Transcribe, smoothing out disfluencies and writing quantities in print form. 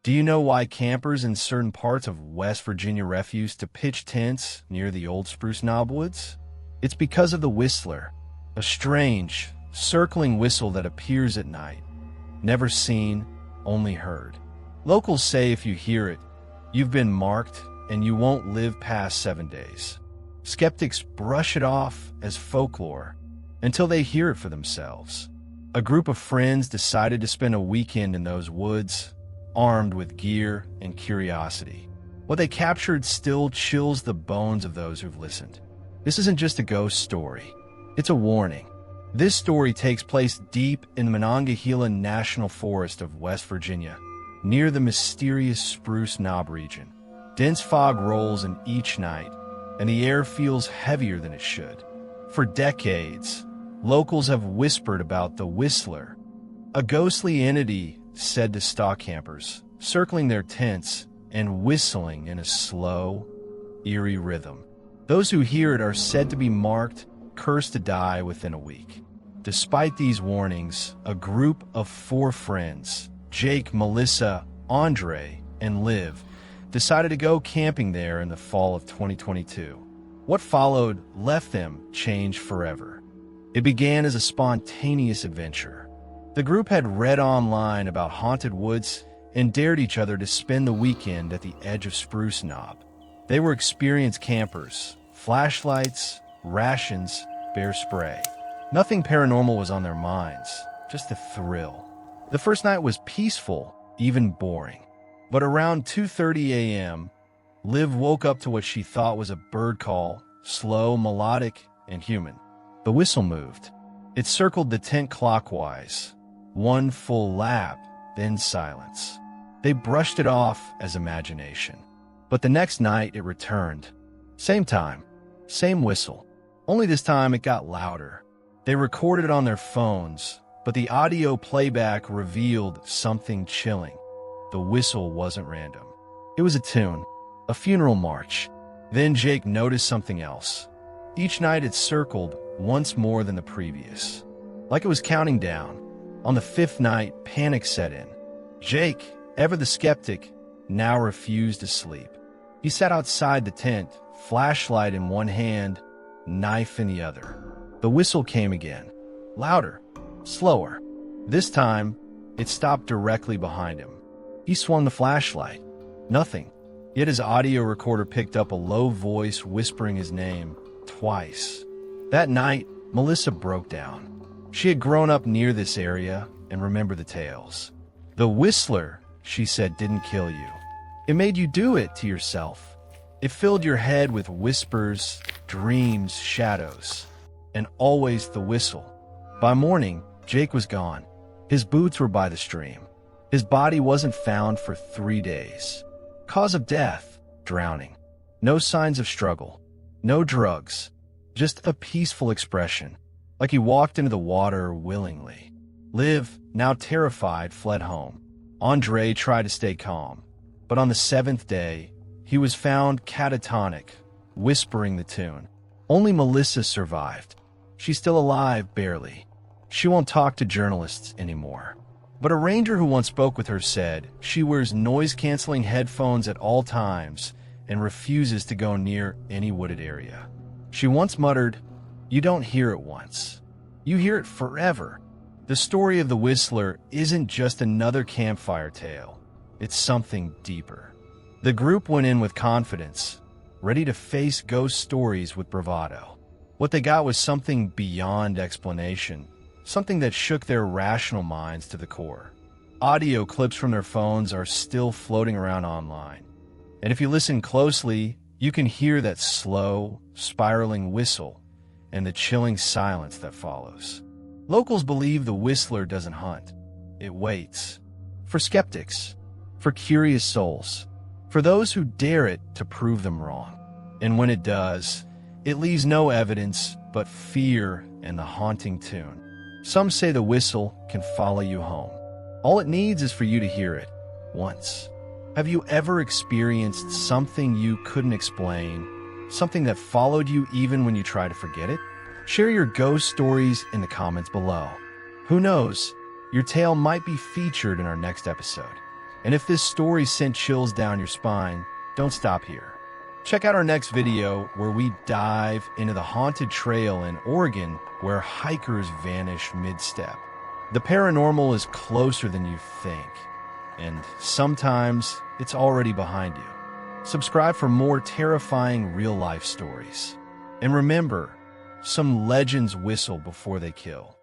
Do you know why campers in certain parts of West Virginia refuse to pitch tents near the old spruce knobwoods? It's because of the whistler, a strange, circling whistle that appears at night. Never seen, only heard. Locals say if you hear it, you've been marked and you won't live past 7 days. Skeptics brush it off as folklore until they hear it for themselves. A group of friends decided to spend a weekend in those woods, armed with gear and curiosity. What they captured still chills the bones of those who've listened. This isn't just a ghost story. It's a warning. This story takes place deep in the Monongahela National Forest of West Virginia, near the mysterious Spruce Knob region. Dense fog rolls in each night, and the air feels heavier than it should. For decades, locals have whispered about the Whistler, a ghostly entity said to stalk campers, circling their tents and whistling in a slow, eerie rhythm. Those who hear it are said to be marked, cursed to die within a week. Despite these warnings, a group of 4 friends, Jake, Melissa, Andre, and Liv, decided to go camping there in the fall of 2022. What followed left them changed forever. It began as a spontaneous adventure. The group had read online about haunted woods and dared each other to spend the weekend at the edge of Spruce Knob. They were experienced campers, flashlights, rations, bear spray. Nothing paranormal was on their minds, just a thrill. The first night was peaceful, even boring. But around 2:30 a.m., Liv woke up to what she thought was a bird call, slow, melodic, and human. The whistle moved. It circled the tent clockwise. One full lap, then silence. They brushed it off as imagination. But the next night it returned. Same time, same whistle. Only this time it got louder. They recorded it on their phones, but the audio playback revealed something chilling. The whistle wasn't random. It was a tune, a funeral march. Then Jake noticed something else. Each night it circled once more than the previous, like it was counting down. On the 5th night, panic set in. Jake, ever the skeptic, now refused to sleep. He sat outside the tent, flashlight in one hand, knife in the other. The whistle came again, louder, slower. This time, it stopped directly behind him. He swung the flashlight. Nothing. Yet his audio recorder picked up a low voice whispering his name twice. That night, Melissa broke down. She had grown up near this area and remembered the tales. The whistler, she said, didn't kill you. It made you do it to yourself. It filled your head with whispers, dreams, shadows, and always the whistle. By morning, Jake was gone. His boots were by the stream. His body wasn't found for 3 days. Cause of death, drowning. No signs of struggle. No drugs. Just a peaceful expression, like he walked into the water willingly. Liv, now terrified, fled home. Andre tried to stay calm, but on the 7th day, he was found catatonic, whispering the tune. Only Melissa survived. She's still alive, barely. She won't talk to journalists anymore. But a ranger who once spoke with her said she wears noise-canceling headphones at all times and refuses to go near any wooded area. She once muttered, "You don't hear it once. You hear it forever." The story of the Whistler isn't just another campfire tale. It's something deeper. The group went in with confidence, ready to face ghost stories with bravado. What they got was something beyond explanation, something that shook their rational minds to the core. Audio clips from their phones are still floating around online. And if you listen closely, you can hear that slow, spiraling whistle and the chilling silence that follows. Locals believe the whistler doesn't hunt. It waits. For skeptics, for curious souls, for those who dare it to prove them wrong. And when it does, it leaves no evidence but fear and the haunting tune. Some say the whistle can follow you home. All it needs is for you to hear it once. Have you ever experienced something you couldn't explain? Something that followed you even when you try to forget it? Share your ghost stories in the comments below. Who knows, your tale might be featured in our next episode. And if this story sent chills down your spine, don't stop here. Check out our next video where we dive into the haunted trail in Oregon where hikers vanish mid-step. The paranormal is closer than you think, and sometimes it's already behind you. Subscribe for more terrifying real-life stories. And remember, some legends whistle before they kill.